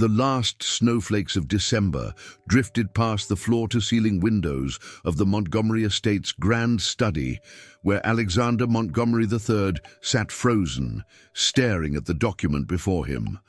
The last snowflakes of December drifted past the floor-to-ceiling windows of the Montgomery estate's grand study, where Alexander Montgomery III sat frozen, staring at the document before him.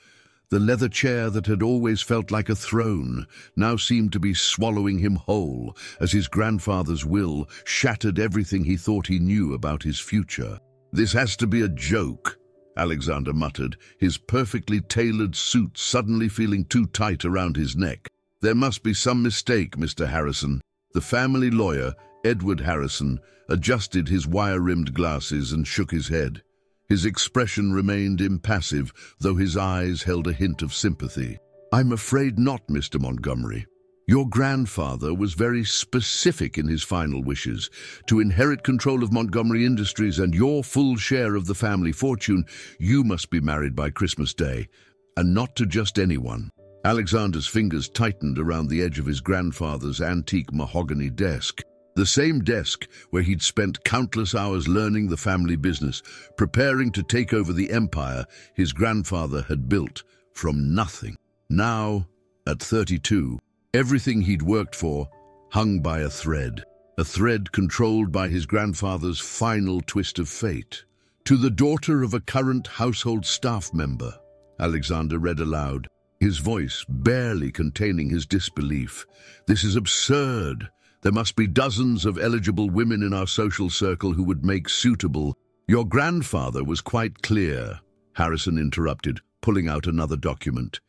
The leather chair that had always felt like a throne now seemed to be swallowing him whole, as his grandfather's will shattered everything he thought he knew about his future. "This has to be a joke," Alexander muttered, his perfectly tailored suit suddenly feeling too tight around his neck. "There must be some mistake, Mr. Harrison." The family lawyer, Edward Harrison, adjusted his wire-rimmed glasses and shook his head. His expression remained impassive, though his eyes held a hint of sympathy. "I'm afraid not, Mr. Montgomery. Your grandfather was very specific in his final wishes. To inherit control of Montgomery Industries and your full share of the family fortune, you must be married by Christmas Day, and not to just anyone." Alexander's fingers tightened around the edge of his grandfather's antique mahogany desk. The same desk where he'd spent countless hours learning the family business, preparing to take over the empire his grandfather had built from nothing. Now, at 32, everything he'd worked for hung by a thread controlled by his grandfather's final twist of fate. "To the daughter of a current household staff member," Alexander read aloud, his voice barely containing his disbelief. "This is absurd. There must be dozens of eligible women in our social circle who would make suitable—" "Your grandfather was quite clear," Harrison interrupted, pulling out another document.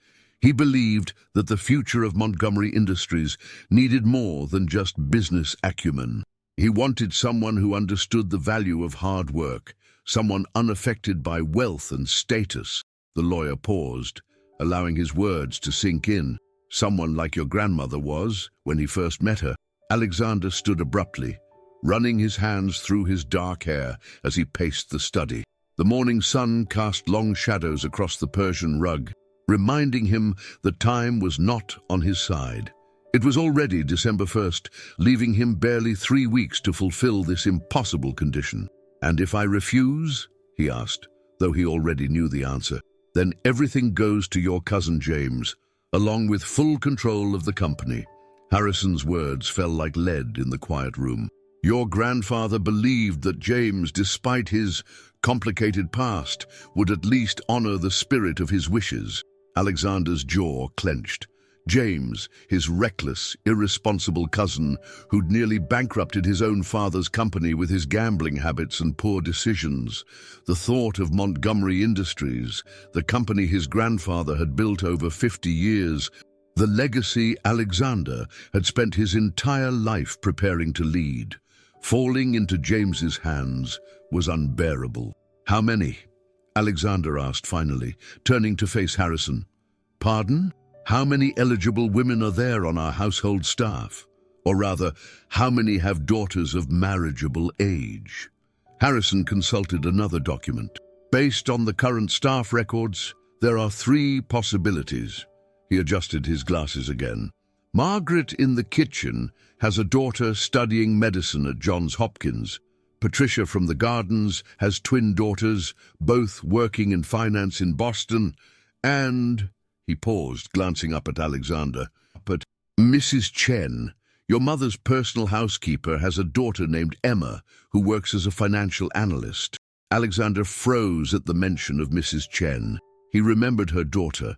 "He believed that the future of Montgomery Industries needed more than just business acumen. He wanted someone who understood the value of hard work, someone unaffected by wealth and status." The lawyer paused, allowing his words to sink in. "Someone like your grandmother was when he first met her." Alexander stood abruptly, running his hands through his dark hair as he paced the study. The morning sun cast long shadows across the Persian rug, reminding him that time was not on his side. It was already December 1st, leaving him barely 3 weeks to fulfill this impossible condition. "And if I refuse?" he asked, though he already knew the answer. "Then everything goes to your cousin James, along with full control of the company." Harrison's words fell like lead in the quiet room. "Your grandfather believed that James, despite his complicated past, would at least honor the spirit of his wishes." Alexander's jaw clenched. James, his reckless, irresponsible cousin, who'd nearly bankrupted his own father's company with his gambling habits and poor decisions. The thought of Montgomery Industries, the company his grandfather had built over 50 years, the legacy Alexander had spent his entire life preparing to lead, falling into James's hands was unbearable. "How many?" Alexander asked finally, turning to face Harrison. "Pardon? How many eligible women are there on our household staff? Or rather, how many have daughters of marriageable age?" Harrison consulted another document. "Based on the current staff records, there are 3 possibilities." He adjusted his glasses again. "Margaret in the kitchen has a daughter studying medicine at Johns Hopkins. Patricia from the gardens has twin daughters, both working in finance in Boston, and—" he paused, glancing up at Alexander. "But Mrs. Chen, your mother's personal housekeeper, has a daughter named Emma who works as a financial analyst." Alexander froze at the mention of Mrs. Chen. He remembered her daughter,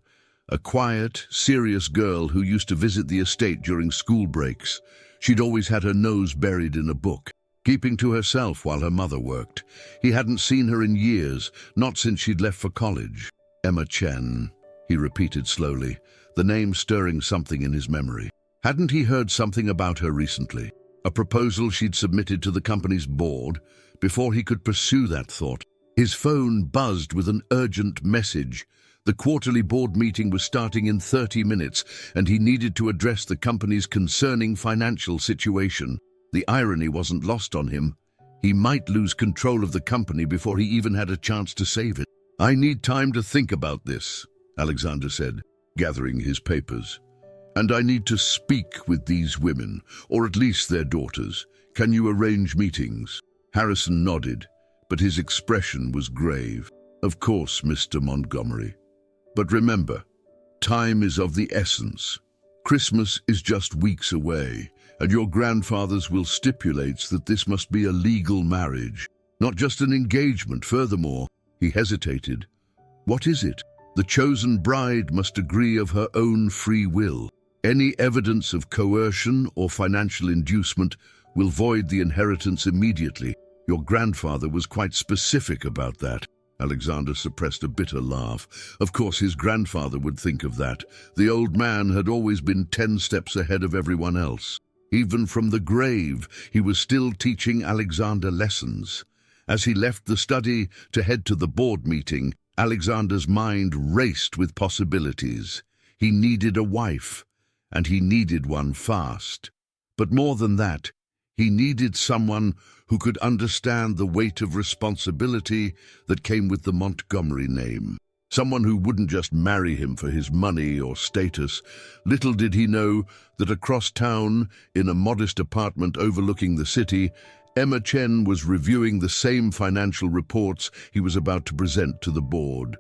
a quiet, serious girl who used to visit the estate during school breaks. She'd always had her nose buried in a book, keeping to herself while her mother worked. He hadn't seen her in years, not since she'd left for college. "Emma Chen," he repeated slowly, the name stirring something in his memory. Hadn't he heard something about her recently? A proposal she'd submitted to the company's board? Before he could pursue that thought, his phone buzzed with an urgent message. The quarterly board meeting was starting in 30 minutes, and he needed to address the company's concerning financial situation. The irony wasn't lost on him. He might lose control of the company before he even had a chance to save it. "I need time to think about this," Alexander said, gathering his papers. "And I need to speak with these women, or at least their daughters. Can you arrange meetings?" Harrison nodded, but his expression was grave. "Of course, Mr. Montgomery. But remember, Time is of the essence. Christmas is just weeks away, and your grandfather's will stipulates that this must be a legal marriage, not just an engagement. Furthermore, he hesitated. What is it? The chosen bride must agree of her own free will. Any evidence of coercion or financial inducement will void the inheritance immediately. Your grandfather was quite specific about that. Alexander suppressed a bitter laugh. Of course, his grandfather would think of that. The old man had always been 10 steps ahead of everyone else. Even from the grave, he was still teaching Alexander lessons. As he left the study to head to the board meeting, Alexander's mind raced with possibilities. He needed a wife, and he needed one fast. But more than that, he needed someone who could understand the weight of responsibility that came with the Montgomery name. Someone who wouldn't just marry him for his money or status. Little did he know that across town, in a modest apartment overlooking the city, Emma Chen was reviewing the same financial reports he was about to present to the board.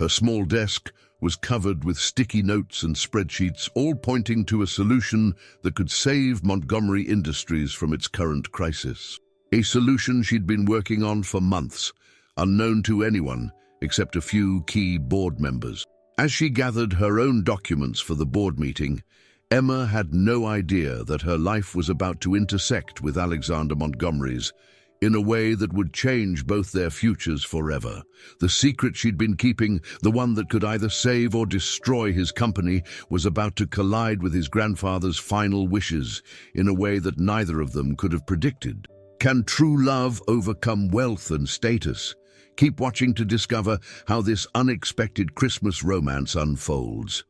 Her small desk was covered with sticky notes and spreadsheets, all pointing to a solution that could save Montgomery Industries from its current crisis. A solution she'd been working on for months, unknown to anyone except a few key board members. As she gathered her own documents for the board meeting, Emma had no idea that her life was about to intersect with Alexander Montgomery's in a way that would change both their futures forever. The secret she'd been keeping, the one that could either save or destroy his company, was about to collide with his grandfather's final wishes in a way that neither of them could have predicted. Can true love overcome wealth and status? Keep watching to discover how this unexpected Christmas romance unfolds.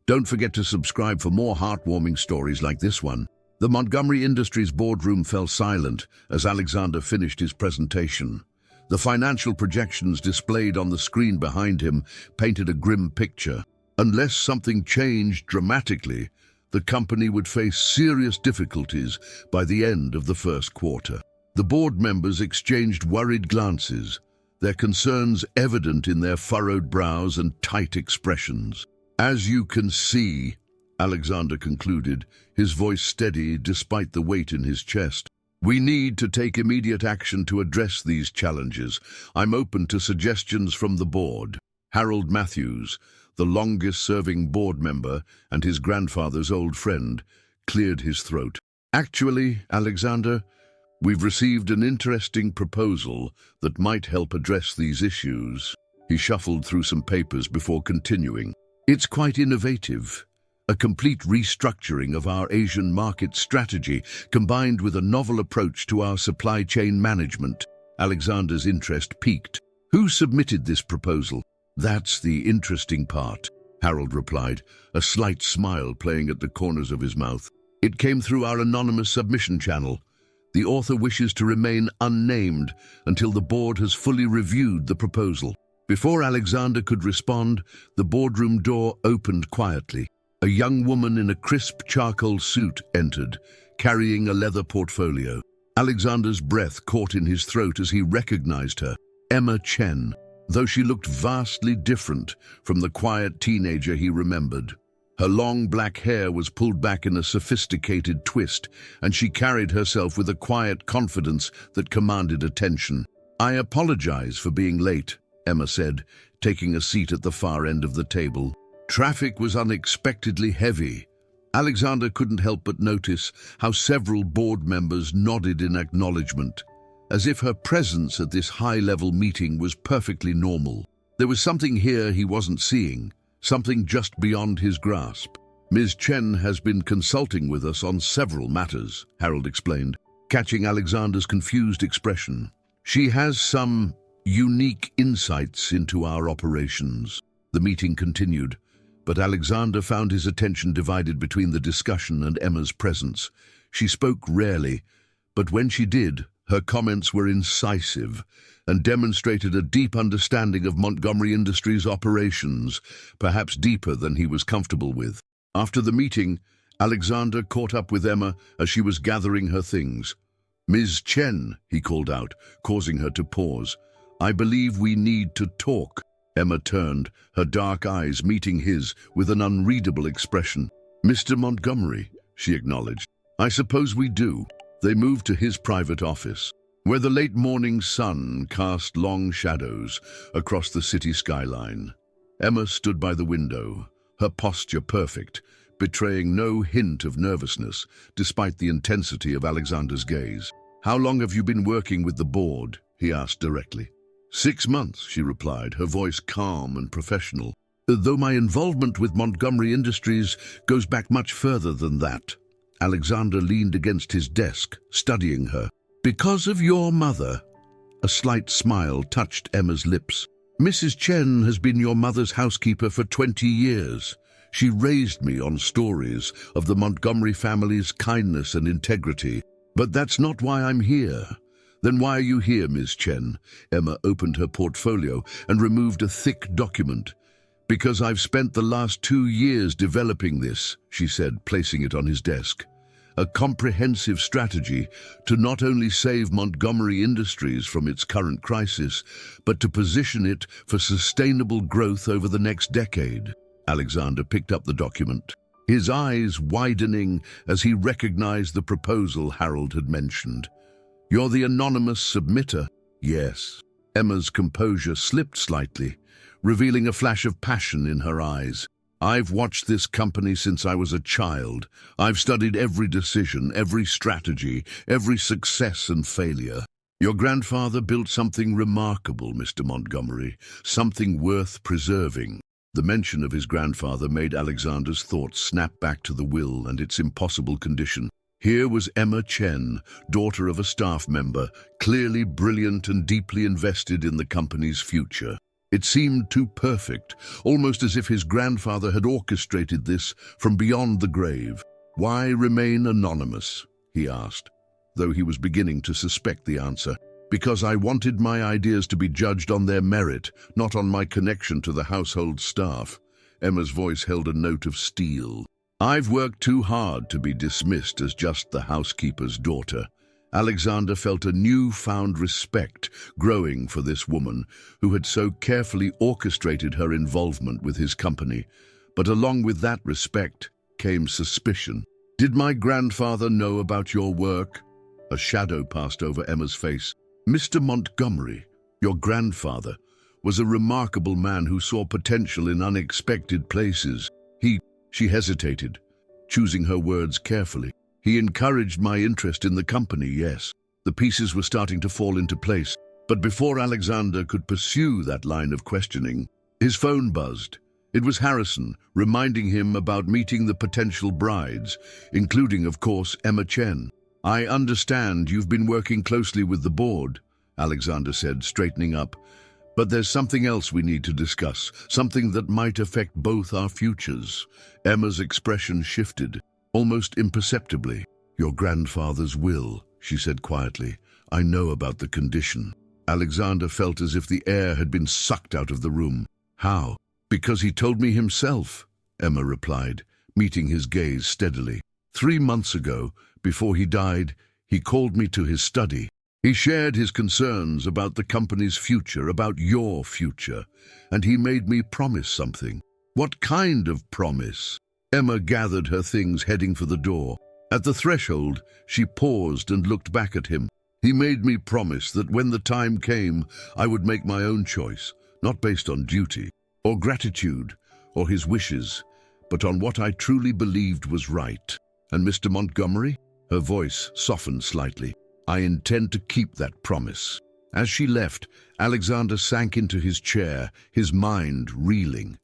Don't forget to subscribe for more heartwarming stories like this one. The Montgomery Industries boardroom fell silent as Alexander finished his presentation. The financial projections displayed on the screen behind him painted a grim picture. Unless something changed dramatically, the company would face serious difficulties by the end of the first quarter. The board members exchanged worried glances, their concerns evident in their furrowed brows and tight expressions. As you can see, Alexander concluded, his voice steady despite the weight in his chest, we need to take immediate action to address these challenges. I'm open to suggestions from the board. Harold Matthews, the longest-serving board member and his grandfather's old friend, cleared his throat. Actually, Alexander, we've received an interesting proposal that might help address these issues. He shuffled through some papers before continuing. It's quite innovative. A complete restructuring of our Asian market strategy, combined with a novel approach to our supply chain management. Alexander's interest piqued. Who submitted this proposal? That's the interesting part, Harold replied, a slight smile playing at the corners of his mouth. It came through our anonymous submission channel. The author wishes to remain unnamed until the board has fully reviewed the proposal. Before Alexander could respond, the boardroom door opened quietly. A young woman in a crisp charcoal suit entered, carrying a leather portfolio. Alexander's breath caught in his throat as he recognized her, Emma Chen, though she looked vastly different from the quiet teenager he remembered. Her long black hair was pulled back in a sophisticated twist, and she carried herself with a quiet confidence that commanded attention. I apologize for being late, Emma said, taking a seat at the far end of the table. Traffic was unexpectedly heavy. Alexander couldn't help but notice how several board members nodded in acknowledgement, as if her presence at this high-level meeting was perfectly normal. There was something here he wasn't seeing, something just beyond his grasp. Ms. Chen has been consulting with us on several matters, Harold explained, catching Alexander's confused expression. She has some unique insights into our operations. The meeting continued, but Alexander found his attention divided between the discussion and Emma's presence. She spoke rarely, but when she did, her comments were incisive and demonstrated a deep understanding of Montgomery Industries' operations, perhaps deeper than he was comfortable with. After the meeting, Alexander caught up with Emma as she was gathering her things. Ms. Chen, he called out, causing her to pause. I believe we need to talk. Emma turned, her dark eyes meeting his with an unreadable expression. "Mr. Montgomery," she acknowledged. "I suppose we do." They moved to his private office, where the late morning sun cast long shadows across the city skyline. Emma stood by the window, her posture perfect, betraying no hint of nervousness, despite the intensity of Alexander's gaze. "How long have you been working with the board?" he asked directly. 6 months, she replied, her voice calm and professional. "Though my involvement with Montgomery Industries goes back much further than that." Alexander leaned against his desk, studying her. "Because of your mother." A slight smile touched Emma's lips. "Mrs. Chen has been your mother's housekeeper for 20 years. She raised me on stories of the Montgomery family's kindness and integrity. But that's not why I'm here." "Then why are you here, Ms. Chen?" Emma opened her portfolio and removed a thick document. "Because I've spent the last 2 years developing this," she said, placing it on his desk. "A comprehensive strategy to not only save Montgomery Industries from its current crisis, but to position it for sustainable growth over the next decade." Alexander picked up the document, his eyes widening as he recognized the proposal Harold had mentioned. "You're the anonymous submitter?" "Yes." Emma's composure slipped slightly, revealing a flash of passion in her eyes. "I've watched this company since I was a child. I've studied every decision, every strategy, every success and failure. Your grandfather built something remarkable, Mr. Montgomery, something worth preserving." The mention of his grandfather made Alexander's thoughts snap back to the will and its impossible condition. Here was Emma Chen, daughter of a staff member, clearly brilliant and deeply invested in the company's future. It seemed too perfect, almost as if his grandfather had orchestrated this from beyond the grave. "Why remain anonymous?" he asked, though he was beginning to suspect the answer. "Because I wanted my ideas to be judged on their merit, not on my connection to the household staff." Emma's voice held a note of steel. "I've worked too hard to be dismissed as just the housekeeper's daughter." Alexander felt a newfound respect growing for this woman who had so carefully orchestrated her involvement with his company. But along with that respect came suspicion. "Did my grandfather know about your work?" A shadow passed over Emma's face. "Mr. Montgomery, your grandfather, was a remarkable man who saw potential in unexpected places. She hesitated, choosing her words carefully. "He encouraged my interest in the company, yes." The pieces were starting to fall into place, but before Alexander could pursue that line of questioning, his phone buzzed. It was Harrison, reminding him about meeting the potential brides, including, of course, Emma Chen. "I understand you've been working closely with the board," Alexander said, straightening up. "But there's something else we need to discuss, something that might affect both our futures." Emma's expression shifted, almost imperceptibly. "Your grandfather's will," she said quietly. "I know about the condition." Alexander felt as if the air had been sucked out of the room. "How?" "Because he told me himself," Emma replied, meeting his gaze steadily. 3 months ago, before he died, he called me to his study. He shared his concerns about the company's future, about your future, and he made me promise something." "What kind of promise?" Emma gathered her things, heading for the door. At the threshold, she paused and looked back at him. "He made me promise that when the time came, I would make my own choice, not based on duty, or gratitude, or his wishes, but on what I truly believed was right. And Mr. Montgomery?" Her voice softened slightly. "I intend to keep that promise." As she left, Alexander sank into his chair, his mind reeling.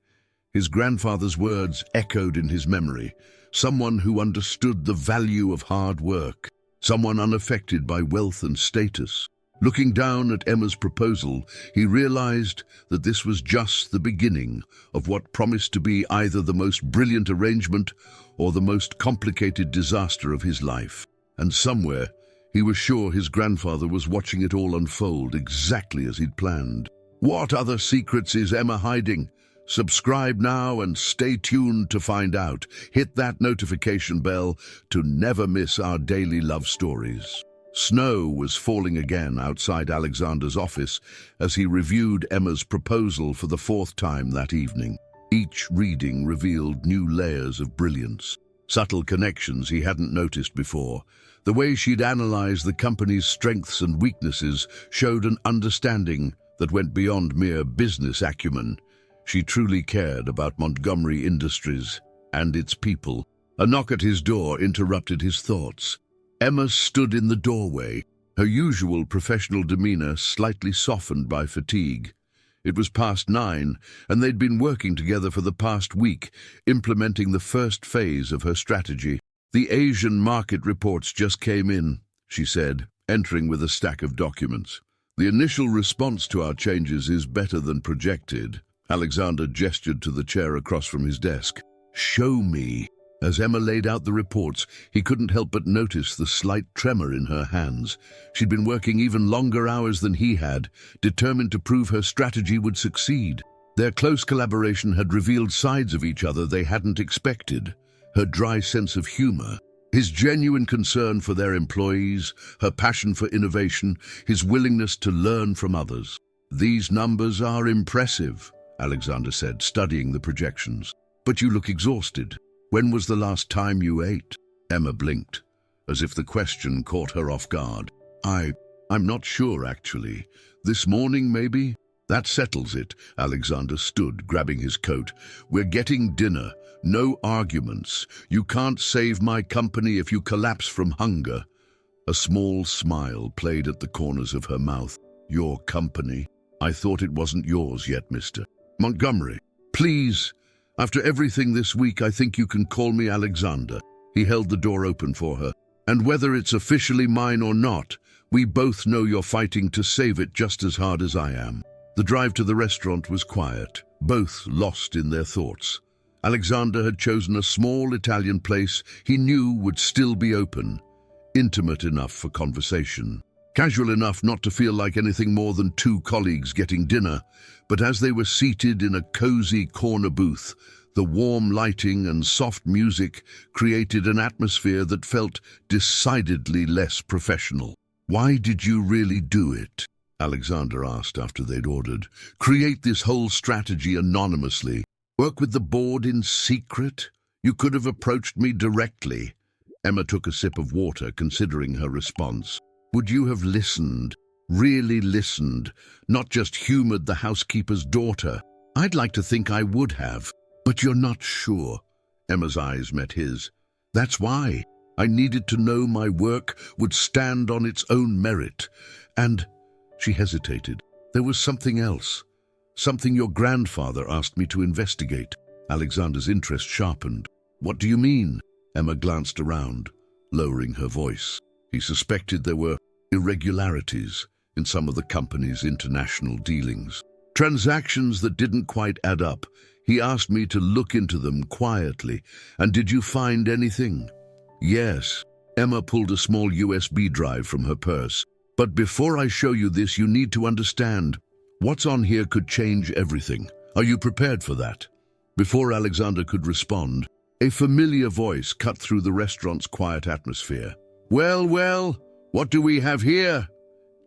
His grandfather's words echoed in his memory. Someone who understood the value of hard work. Someone unaffected by wealth and status. Looking down at Emma's proposal, he realized that this was just the beginning of what promised to be either the most brilliant arrangement or the most complicated disaster of his life. And somewhere, he was sure his grandfather was watching it all unfold exactly as he'd planned. What other secrets is Emma hiding? Subscribe now and stay tuned to find out. Hit that notification bell to never miss our daily love stories. Snow was falling again outside Alexander's office as he reviewed Emma's proposal for the fourth time that evening. Each reading revealed new layers of brilliance, subtle connections he hadn't noticed before. The way she'd analyzed the company's strengths and weaknesses showed an understanding that went beyond mere business acumen. She truly cared about Montgomery Industries and its people. A knock at his door interrupted his thoughts. Emma stood in the doorway, her usual professional demeanor slightly softened by fatigue. It was past 9, and they'd been working together for the past week, implementing the first phase of her strategy. "The Asian market reports just came in," she said, entering with a stack of documents. "The initial response to our changes is better than projected." Alexander gestured to the chair across from his desk. "Show me." As Emma laid out the reports, he couldn't help but notice the slight tremor in her hands. She'd been working even longer hours than he had, determined to prove her strategy would succeed. Their close collaboration had revealed sides of each other they hadn't expected. Her dry sense of humor, his genuine concern for their employees, her passion for innovation, his willingness to learn from others. "These numbers are impressive," Alexander said, studying the projections. "But you look exhausted. When was the last time you ate?" Emma blinked, as if the question caught her off guard. I'm not sure, actually. This morning, maybe?" "That settles it." Alexander stood, grabbing his coat. "We're getting dinner. No arguments. You can't save my company if you collapse from hunger." A small smile played at the corners of her mouth. "Your company? I thought it wasn't yours yet, Mr. Montgomery. Please. After everything this week, I think you can call me Alexander." He held the door open for her. "And whether it's officially mine or not, we both know you're fighting to save it just as hard as I am." The drive to the restaurant was quiet, both lost in their thoughts. Alexander had chosen a small Italian place he knew would still be open, intimate enough for conversation, casual enough not to feel like anything more than two colleagues getting dinner. But as they were seated in a cozy corner booth, the warm lighting and soft music created an atmosphere that felt decidedly less professional. "Why did you really do it?" Alexander asked after they'd ordered. "Create this whole strategy anonymously? Work with the board in secret? You could have approached me directly." Emma took a sip of water, considering her response. "Would you have listened? Really listened, not just humored the housekeeper's daughter?" "I'd like to think I would have." "But you're not sure." Emma's eyes met his. "That's why. I needed to know my work would stand on its own merit. And..." She hesitated. "There was something else. Something your grandfather asked me to investigate." Alexander's interest sharpened. "What do you mean?" Emma glanced around, lowering her voice. He suspected there were irregularities in some of the company's international dealings. Transactions that didn't quite add up. He asked me to look into them quietly. "And did you find anything?" "Yes." Emma pulled a small USB drive from her purse. "But before I show you this, you need to understand. What's on here could change everything. Are you prepared for that?" Before Alexander could respond, a familiar voice cut through the restaurant's quiet atmosphere. Well, what do we have here?"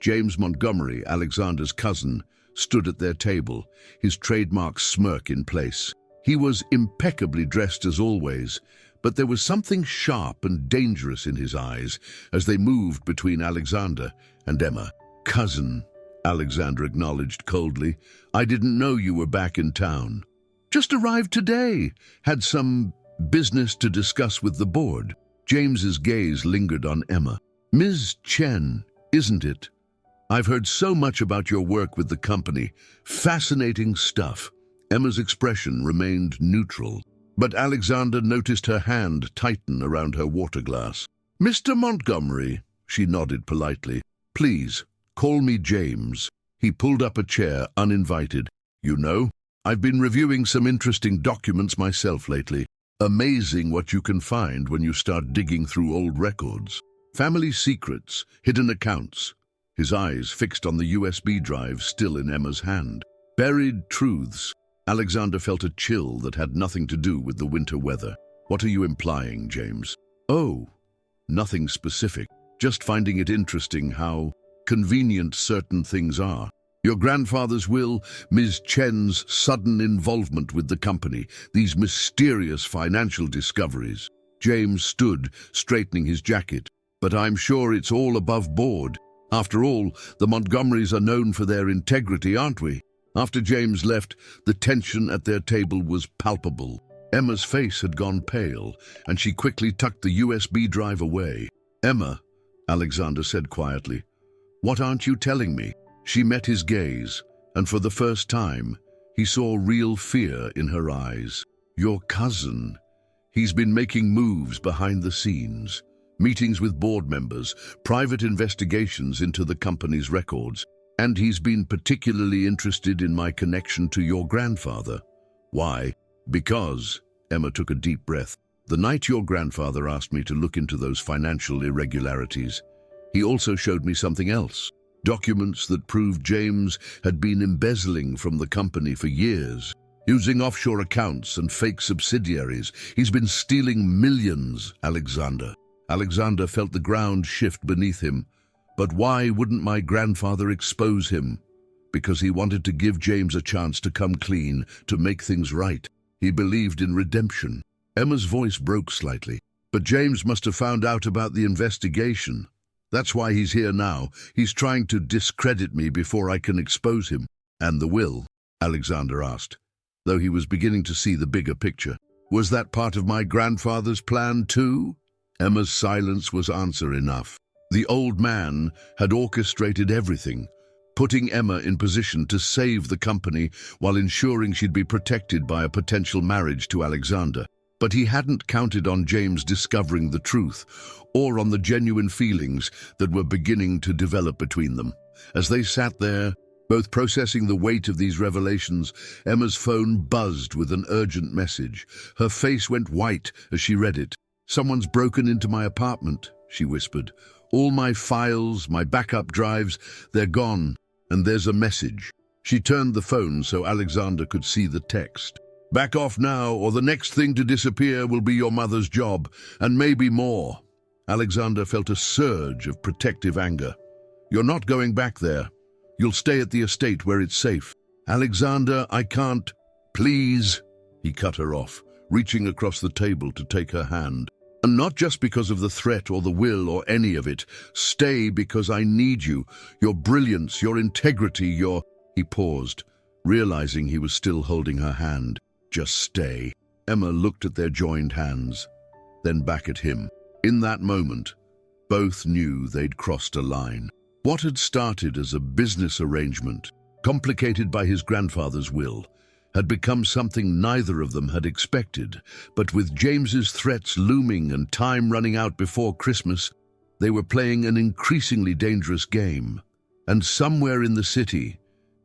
James Montgomery, Alexander's cousin, stood at their table, his trademark smirk in place. He was impeccably dressed as always, but there was something sharp and dangerous in his eyes as they moved between Alexander and Emma. "Cousin," Alexander acknowledged coldly. "I didn't know you were back in town." "Just arrived today. Had some business to discuss with the board." James's gaze lingered on Emma. "Ms. Chen, isn't it? I've heard so much about your work with the company. Fascinating stuff." Emma's expression remained neutral, but Alexander noticed her hand tighten around her water glass. "Mr. Montgomery," she nodded politely. "Please, call me James." He pulled up a chair, uninvited. "You know, I've been reviewing some interesting documents myself lately. Amazing what you can find when you start digging through old records. Family secrets, hidden accounts." His eyes fixed on the USB drive still in Emma's hand. Buried truths. Alexander felt a chill that had nothing to do with the winter weather. "What are you implying, James?" "Oh, nothing specific. just finding it interesting how convenient certain things are. Your grandfather's will, Ms. Chen's sudden involvement with the company, these mysterious financial discoveries. James stood, straightening his jacket. But I'm sure it's all above board. After all, the Montgomerys are known for their integrity, aren't we? After James left, the tension at their table was palpable. Emma's face had gone pale, and she quickly tucked the USB drive away. "Emma," Alexander said quietly, "what aren't you telling me?" She met his gaze, and for the first time, he saw real fear in her eyes. "Your cousin. He's been making moves behind the scenes. Meetings with board members, private investigations into the company's records, and he's been particularly interested in my connection to your grandfather." "Why?" "Because," Emma took a deep breath, "the night your grandfather asked me to look into those financial irregularities, he also showed me something else. Documents that proved James had been embezzling from the company for years. Using offshore accounts and fake subsidiaries, he's been stealing millions, Alexander." Alexander felt the ground shift beneath him. But why wouldn't my grandfather expose him? Because he wanted to give James a chance to come clean, to make things right. He believed in redemption. Emma's voice broke slightly. "But James must have found out about the investigation. That's why he's here now. He's trying to discredit me before I can expose him." "And the will?" Alexander asked, though he was beginning to see the bigger picture. "Was that part of my grandfather's plan too?" Emma's silence was answer enough. The old man had orchestrated everything, putting Emma in position to save the company while ensuring she'd be protected by a potential marriage to Alexander. But he hadn't counted on James discovering the truth, or on the genuine feelings that were beginning to develop between them. As they sat there, both processing the weight of these revelations, Emma's phone buzzed with an urgent message. Her face went white as she read it. "Someone's broken into my apartment," she whispered. "All my files, my backup drives, they're gone, and there's a message." She turned the phone so Alexander could see the text. "Back off now, or the next thing to disappear will be your mother's job, and maybe more." Alexander felt a surge of protective anger. "You're not going back there. You'll stay at the estate where it's safe." "Alexander, I can't." "Please," he cut her off, reaching across the table to take her hand. "And not just because of the threat or the will or any of it. Stay because I need you. Your brilliance, your integrity, your—" He paused, realizing he was still holding her hand. "Just stay." Emma looked at their joined hands, then back at him. In that moment, both knew they'd crossed a line. What had started as a business arrangement, complicated by his grandfather's will, had become something neither of them had expected. But with James's threats looming and time running out before Christmas, they were playing an increasingly dangerous game. And somewhere in the city,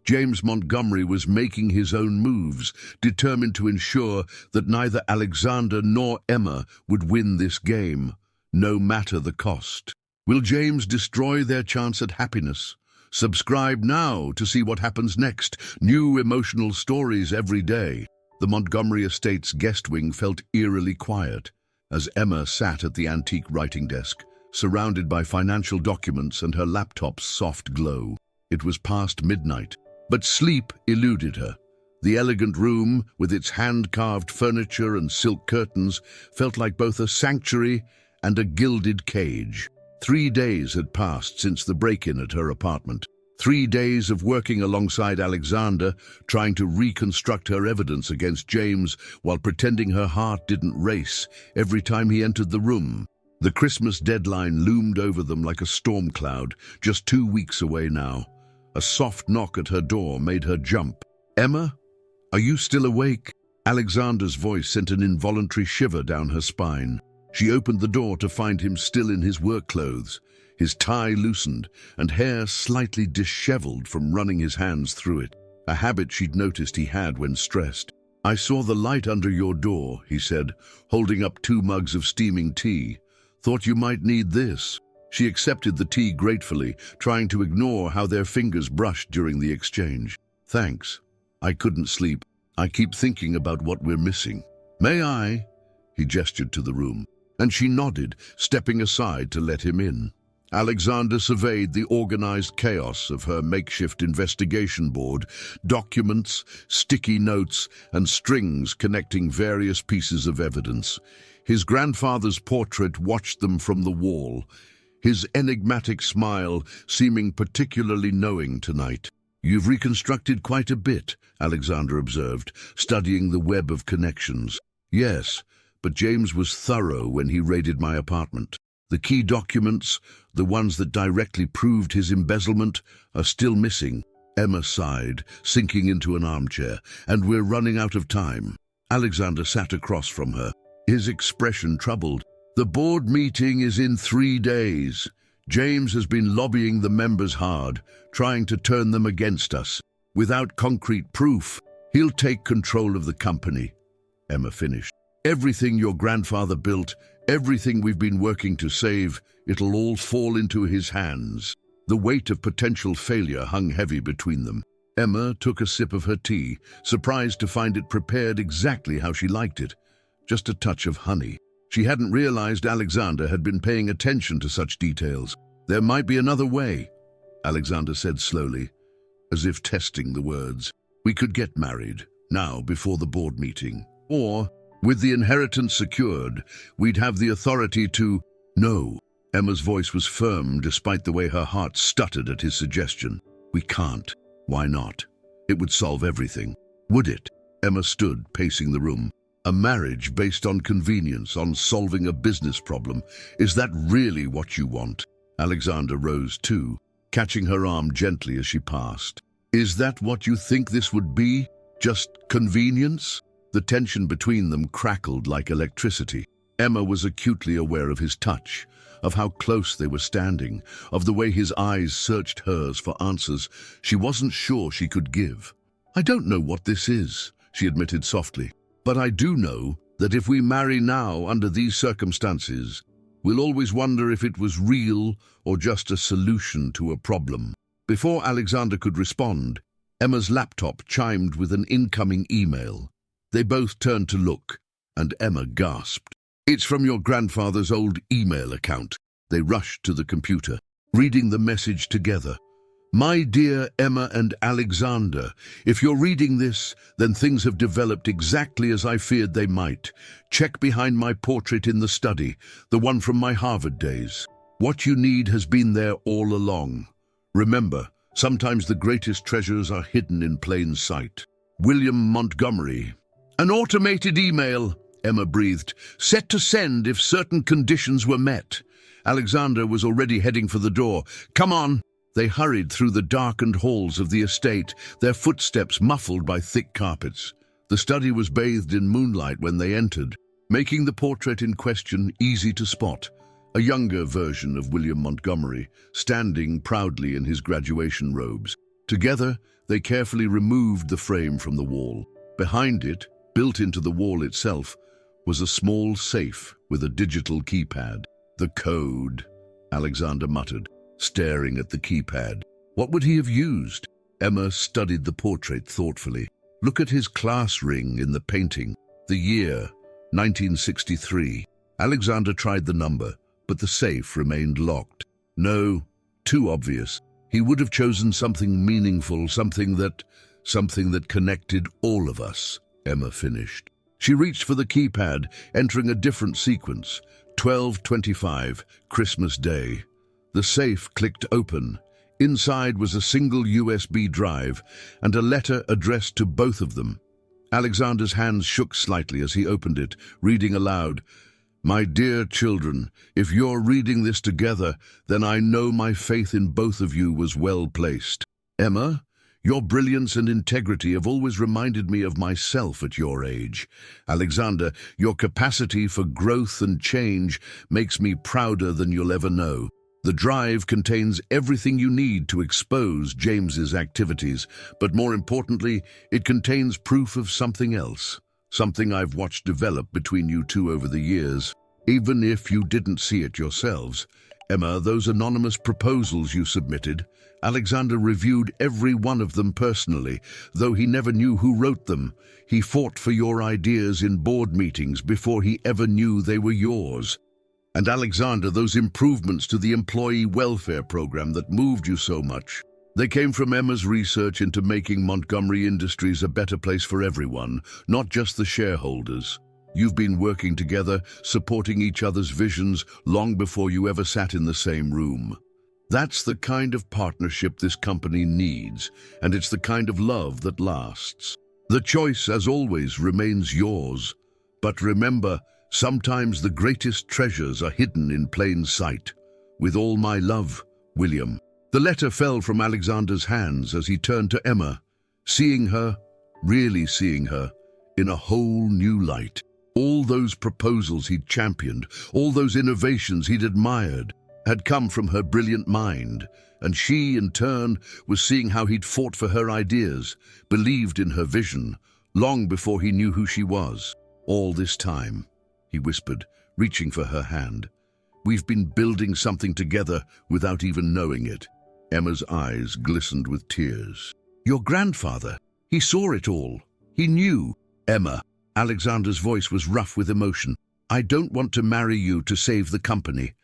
James Montgomery was making his own moves, determined to ensure that neither Alexander nor Emma would win this game, no matter the cost. Will James destroy their chance at happiness? Subscribe now to see what happens next. New emotional stories every day. The Montgomery estate's guest wing felt eerily quiet as Emma sat at the antique writing desk, surrounded by financial documents and her laptop's soft glow. It was past midnight, but sleep eluded her. The elegant room, with its hand-carved furniture and silk curtains, felt like both a sanctuary and a gilded cage. 3 days had passed since the break-in at her apartment. 3 days of working alongside Alexander, trying to reconstruct her evidence against James while pretending her heart didn't race every time he entered the room. The Christmas deadline loomed over them like a storm cloud, just 2 weeks away now. A soft knock at her door made her jump. "Emma, are you still awake?" Alexander's voice sent an involuntary shiver down her spine. She opened the door to find him still in his work clothes, his tie loosened and hair slightly disheveled from running his hands through it, a habit she'd noticed he had when stressed. "I saw the light under your door," he said, holding up 2 mugs of steaming tea. "Thought you might need this." She accepted the tea gratefully, trying to ignore how their fingers brushed during the exchange. "Thanks. I couldn't sleep. I keep thinking about what we're missing." "May I?" He gestured to the room, and she nodded, stepping aside to let him in. Alexander surveyed the organized chaos of her makeshift investigation board, documents, sticky notes, and strings connecting various pieces of evidence. His grandfather's portrait watched them from the wall, his enigmatic smile seeming particularly knowing tonight. "You've reconstructed quite a bit," Alexander observed, studying the web of connections. "Yes, but James was thorough when he raided my apartment. The key documents, the ones that directly proved his embezzlement, are still missing." Emma sighed, sinking into an armchair. "And we're running out of time." Alexander sat across from her, his expression troubled. "The board meeting is in 3 days. James has been lobbying the members hard, trying to turn them against us. Without concrete proof, he'll take control of the company." Emma finished. "Everything your grandfather built, everything we've been working to save, it'll all fall into his hands." The weight of potential failure hung heavy between them. Emma took a sip of her tea, surprised to find it prepared exactly how she liked it. Just a touch of honey. She hadn't realized Alexander had been paying attention to such details. "There might be another way," Alexander said slowly, as if testing the words. "We could get married, now, before the board meeting. Or, with the inheritance secured, we'd have the authority to—" "No." Emma's voice was firm despite the way her heart stuttered at his suggestion. "We can't." "Why not? It would solve everything." "Would it?" Emma stood, pacing the room. "A marriage based on convenience, on solving a business problem. Is that really what you want?" Alexander rose too, catching her arm gently as she passed. "Is that what you think this would be? Just convenience?" The tension between them crackled like electricity. Emma was acutely aware of his touch, of how close they were standing, of the way his eyes searched hers for answers she wasn't sure she could give. "I don't know what this is," she admitted softly, "but I do know that if we marry now under these circumstances, we'll always wonder if it was real or just a solution to a problem." Before Alexander could respond, Emma's laptop chimed with an incoming email. They both turned to look, and Emma gasped. "It's from your grandfather's old email account." They rushed to the computer, reading the message together. "My dear Emma and Alexander, if you're reading this, then things have developed exactly as I feared they might. Check behind my portrait in the study, the one from my Harvard days. What you need has been there all along. Remember, sometimes the greatest treasures are hidden in plain sight. William Montgomery." "An automated email," Emma breathed, "set to send if certain conditions were met." Alexander was already heading for the door. "Come on." They hurried through the darkened halls of the estate, their footsteps muffled by thick carpets. The study was bathed in moonlight when they entered, making the portrait in question easy to spot. A younger version of William Montgomery, standing proudly in his graduation robes. Together, they carefully removed the frame from the wall. Behind it, built into the wall itself, was a small safe with a digital keypad. "The code," Alexander muttered, staring at the keypad. What would he have used? Emma studied the portrait thoughtfully. "Look at his class ring in the painting. The year, 1963. Alexander tried the number, but the safe remained locked. No, too obvious. He would have chosen something meaningful, something that connected all of us, Emma finished. She reached for the keypad, entering a different sequence. 12:25, Christmas Day. The safe clicked open. Inside was a single USB drive and a letter addressed to both of them. Alexander's hands shook slightly as he opened it, reading aloud, "My dear children, if you're reading this together, then I know my faith in both of you was well placed. Emma, your brilliance and integrity have always reminded me of myself at your age. Alexander, your capacity for growth and change makes me prouder than you'll ever know. The drive contains everything you need to expose James's activities, but more importantly, it contains proof of something else, something I've watched develop between you two over the years, even if you didn't see it yourselves. Emma, those anonymous proposals you submitted, Alexander reviewed every one of them personally, though he never knew who wrote them. He fought for your ideas in board meetings before he ever knew they were yours." And Alexander, those improvements to the employee welfare program that moved you so much, they came from Emma's research into making Montgomery Industries a better place for everyone, not just the shareholders. You've been working together, supporting each other's visions long before you ever sat in the same room. That's the kind of partnership this company needs, and it's the kind of love that lasts. The choice, as always, remains yours. But remember, sometimes the greatest treasures are hidden in plain sight. With all my love, William. The letter fell from Alexander's hands as he turned to Emma, seeing her, really seeing her, in a whole new light. All those proposals he'd championed, all those innovations he'd admired, had come from her brilliant mind, and she, in turn, was seeing how he'd fought for her ideas, believed in her vision, long before he knew who she was. All this time, he whispered, reaching for her hand. We've been building something together without even knowing it. Emma's eyes glistened with tears. Your grandfather, he saw it all. He knew. Emma, Alexander's voice was rough with emotion. I don't want to marry you to save the company.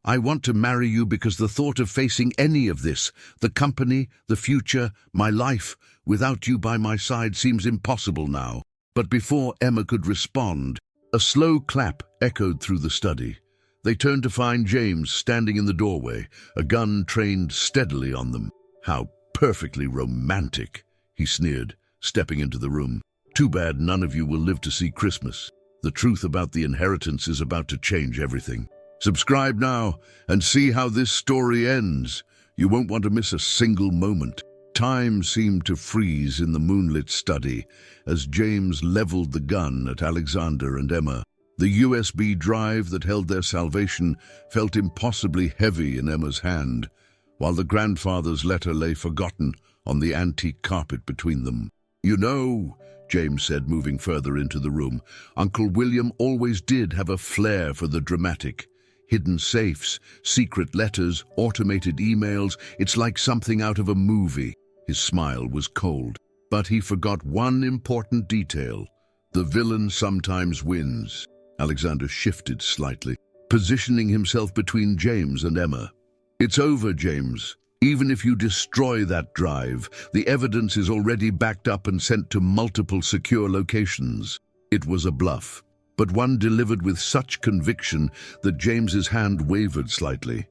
I want to marry you because the thought of facing any of this, the company, the future, my life, without you by my side seems impossible now. But before Emma could respond, a slow clap echoed through the study. They turned to find James standing in the doorway, a gun trained steadily on them. How perfectly romantic, he sneered, stepping into the room. Too bad none of you will live to see Christmas. The truth about the inheritance is about to change everything. Subscribe now and see how this story ends. You won't want to miss a single moment. Time seemed to freeze in the moonlit study as James leveled the gun at Alexander and Emma. The USB drive that held their salvation felt impossibly heavy in Emma's hand, while the grandfather's letter lay forgotten on the antique carpet between them. You know, James said, moving further into the room, Uncle William always did have a flair for the dramatic. Hidden safes, secret letters, automated emails, it's like something out of a movie. His smile was cold, but he forgot one important detail. The villain sometimes wins. Alexander shifted slightly, positioning himself between James and Emma. It's over, James. Even if you destroy that drive, the evidence is already backed up and sent to multiple secure locations. It was a bluff, but one delivered with such conviction that James's hand wavered slightly.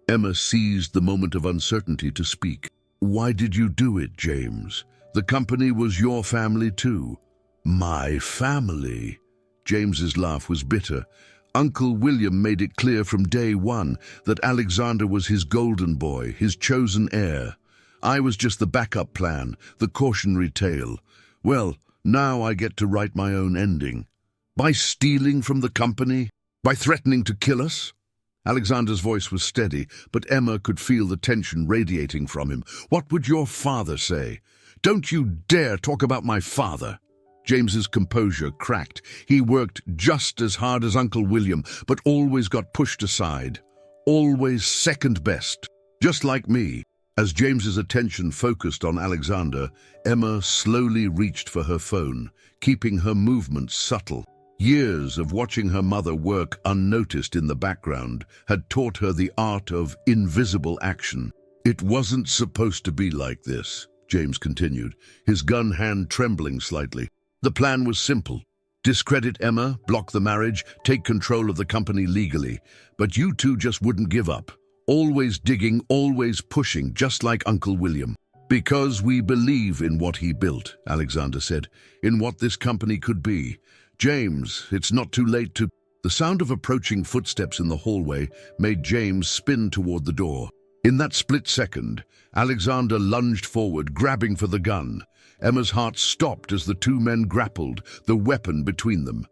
Emma seized the moment of uncertainty to speak. Why did you do it, James? The company was your family too. My family? James's laugh was bitter. Uncle William made it clear from day one that Alexander was his golden boy, his chosen heir. I was just the backup plan, the cautionary tale. Well, now I get to write my own ending. By stealing from the company? By threatening to kill us? Alexander's voice was steady, but Emma could feel the tension radiating from him. What would your father say? Don't you dare talk about my father. James's composure cracked. He worked just as hard as Uncle William, but always got pushed aside. Always second best. Just like me. As James's attention focused on Alexander, Emma slowly reached for her phone, keeping her movements subtle. Years of watching her mother work unnoticed in the background had taught her the art of invisible action. It wasn't supposed to be like this, James continued, his gun hand trembling slightly. The plan was simple. Discredit Emma, block the marriage, take control of the company legally. But you two just wouldn't give up. Always digging, always pushing, just like Uncle William. Because we believe in what he built, Alexander said, in what this company could be. James, it's not too late to... The sound of approaching footsteps in the hallway made James spin toward the door. In that split second, Alexander lunged forward, grabbing for the gun. Emma's heart stopped as the two men grappled, the weapon between them.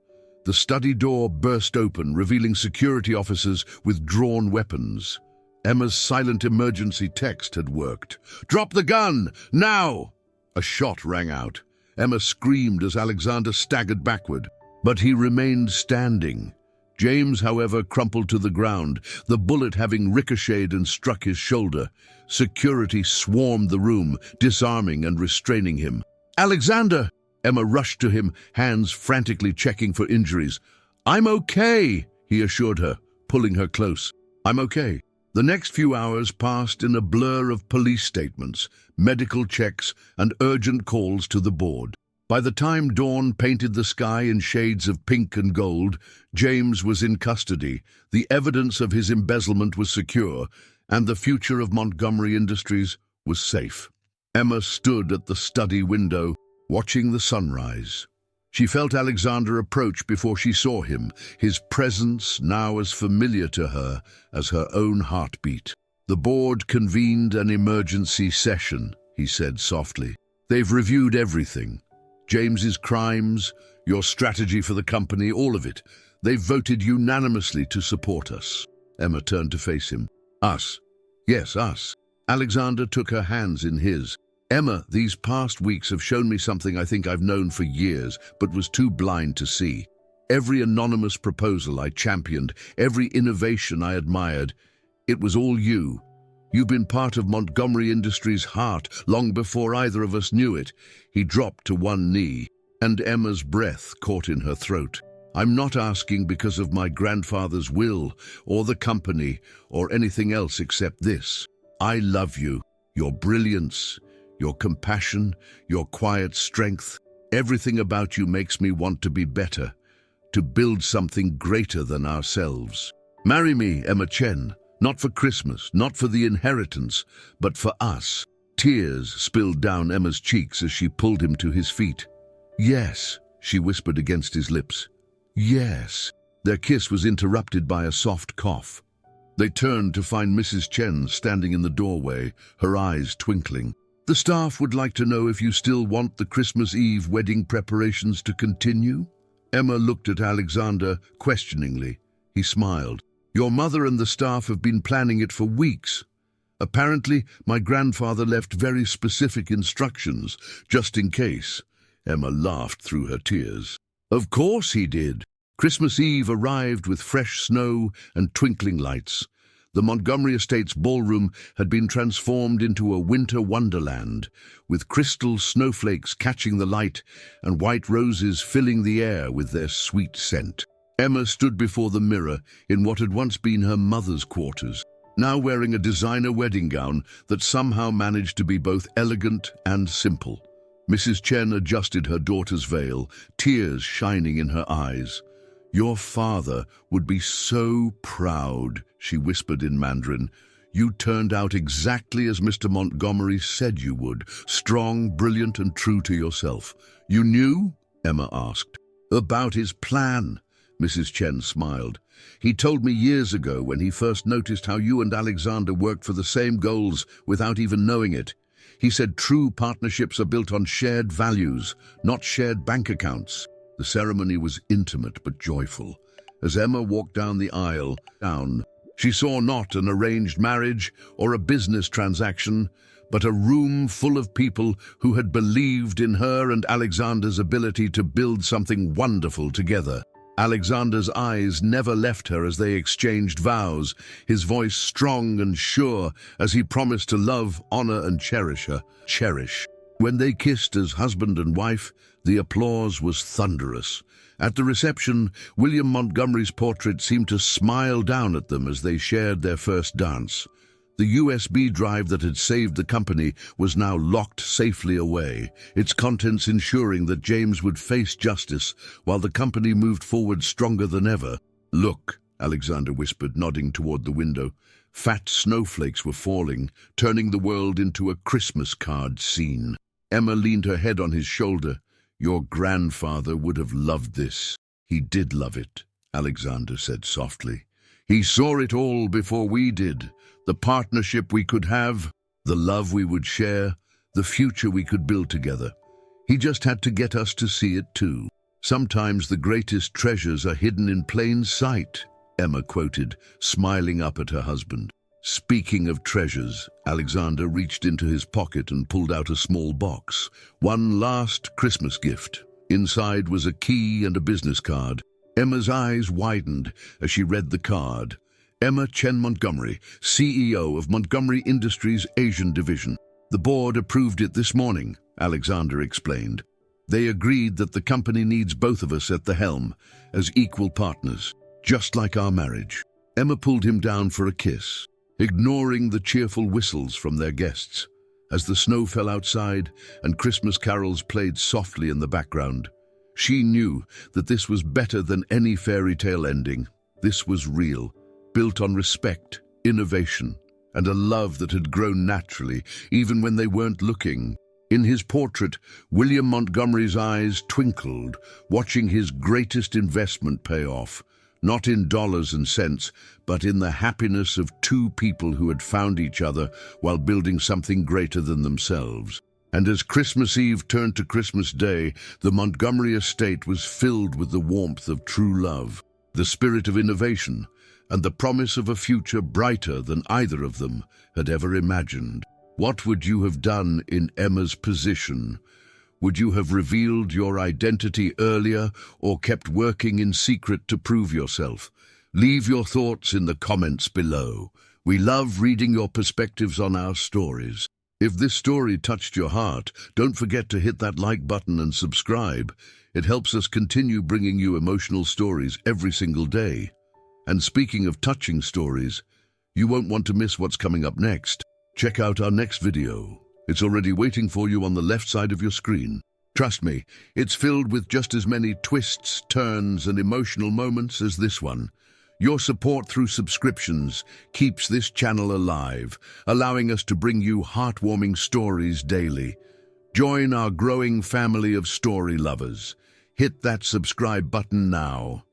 The study door burst open, revealing security officers with drawn weapons. Emma's silent emergency text had worked. Drop the gun! Now! A shot rang out. Emma screamed as Alexander staggered backward, but he remained standing. James, however, crumpled to the ground, the bullet having ricocheted and struck his shoulder. Security swarmed the room, disarming and restraining him. Alexander! Emma rushed to him, hands frantically checking for injuries. I'm okay, he assured her. pulling her close. "I'm okay." The next few hours passed in a blur of police statements, medical checks, and urgent calls to the board. By the time dawn painted the sky in shades of pink and gold, James was in custody, the evidence of his embezzlement was secure, and the future of Montgomery Industries was safe. Emma stood at the study window, watching the sunrise. She felt Alexander approach before she saw him, his presence now as familiar to her as her own heartbeat. "The board convened an emergency session," he said softly. "They've reviewed everything. James's crimes, your strategy for the company, all of it. They've voted unanimously to support us." Emma turned to face him. "Us?" "Yes, us." Alexander took her hands in his. "Emma, these past weeks have shown me something I think I've known for years, but was too blind to see. Every anonymous proposal I championed, every innovation I admired, it was all you. You've been part of Montgomery Industries' heart long before either of us knew it." He dropped to one knee, and Emma's breath caught in her throat. "I'm not asking because of my grandfather's will, or the company, or anything else except this. I love you, your brilliance, your compassion, your quiet strength. Everything about you makes me want to be better, to build something greater than ourselves. Marry me, Emma Chen, not for Christmas, not for the inheritance, but for us." Tears spilled down Emma's cheeks as she pulled him to his feet. "Yes," she whispered against his lips. "Yes." Their kiss was interrupted by a soft cough. They turned to find Mrs. Chen standing in the doorway, her eyes twinkling. "The staff would like to know if you still want the Christmas Eve wedding preparations to continue?" Emma looked at Alexander questioningly. He smiled. "Your mother and the staff have been planning it for weeks. Apparently, my grandfather left very specific instructions, just in case." Emma laughed through her tears. "Of course he did." Christmas Eve arrived with fresh snow and twinkling lights. The Montgomery Estates ballroom had been transformed into a winter wonderland, with crystal snowflakes catching the light and white roses filling the air with their sweet scent. Emma stood before the mirror in what had once been her mother's quarters, now wearing a designer wedding gown that somehow managed to be both elegant and simple. Mrs. Chen adjusted her daughter's veil, tears shining in her eyes. "Your father would be so proud," she whispered in Mandarin. "You turned out exactly as Mr. Montgomery said you would, strong, brilliant, and true to yourself." "You knew?" Emma asked. "About his plan," Mrs. Chen smiled. "He told me years ago when he first noticed how you and Alexander worked for the same goals without even knowing it. He said true partnerships are built on shared values, not shared bank accounts." The ceremony was intimate but joyful. As Emma walked down the aisle, she saw not an arranged marriage or a business transaction, but a room full of people who had believed in her and Alexander's ability to build something wonderful together. Alexander's eyes never left her as they exchanged vows, his voice strong and sure as he promised to love, honor, and cherish her. When they kissed as husband and wife, the applause was thunderous. At the reception, William Montgomery's portrait seemed to smile down at them as they shared their first dance. The USB drive that had saved the company was now locked safely away, its contents ensuring that James would face justice while the company moved forward stronger than ever. "Look," Alexander whispered, nodding toward the window. Fat snowflakes were falling, turning the world into a Christmas card scene. Emma leaned her head on his shoulder. "Your grandfather would have loved this." "He did love it," Alexander said softly. "He saw it all before we did. The partnership we could have, the love we would share, the future we could build together. He just had to get us to see it too." "Sometimes the greatest treasures are hidden in plain sight," Emma quoted, smiling up at her husband. Speaking of treasures, Alexander reached into his pocket and pulled out a small box. One last Christmas gift. Inside was a key and a business card. Emma's eyes widened as she read the card. Emma Chen Montgomery, CEO of Montgomery Industries Asian Division. "The board approved it this morning," Alexander explained. "They agreed that the company needs both of us at the helm, as equal partners, just like our marriage." Emma pulled him down for a kiss, ignoring the cheerful whistles from their guests. As the snow fell outside and Christmas carols played softly in the background, she knew that this was better than any fairy tale ending. This was real, built on respect, innovation, and a love that had grown naturally, even when they weren't looking. In his portrait, William Montgomery's eyes twinkled, watching his greatest investment pay off, not in dollars and cents, but in the happiness of two people who had found each other while building something greater than themselves. And as Christmas Eve turned to Christmas Day, the Montgomery estate was filled with the warmth of true love, the spirit of innovation, and the promise of a future brighter than either of them had ever imagined. What would you have done in Emma's position? Would you have revealed your identity earlier or kept working in secret to prove yourself? Leave your thoughts in the comments below. We love reading your perspectives on our stories. If this story touched your heart, don't forget to hit that like button and subscribe. It helps us continue bringing you emotional stories every single day. And speaking of touching stories, you won't want to miss what's coming up next. Check out our next video. It's already waiting for you on the left side of your screen. Trust me, it's filled with just as many twists, turns, and emotional moments as this one. Your support through subscriptions keeps this channel alive, allowing us to bring you heartwarming stories daily. Join our growing family of story lovers. Hit that subscribe button now.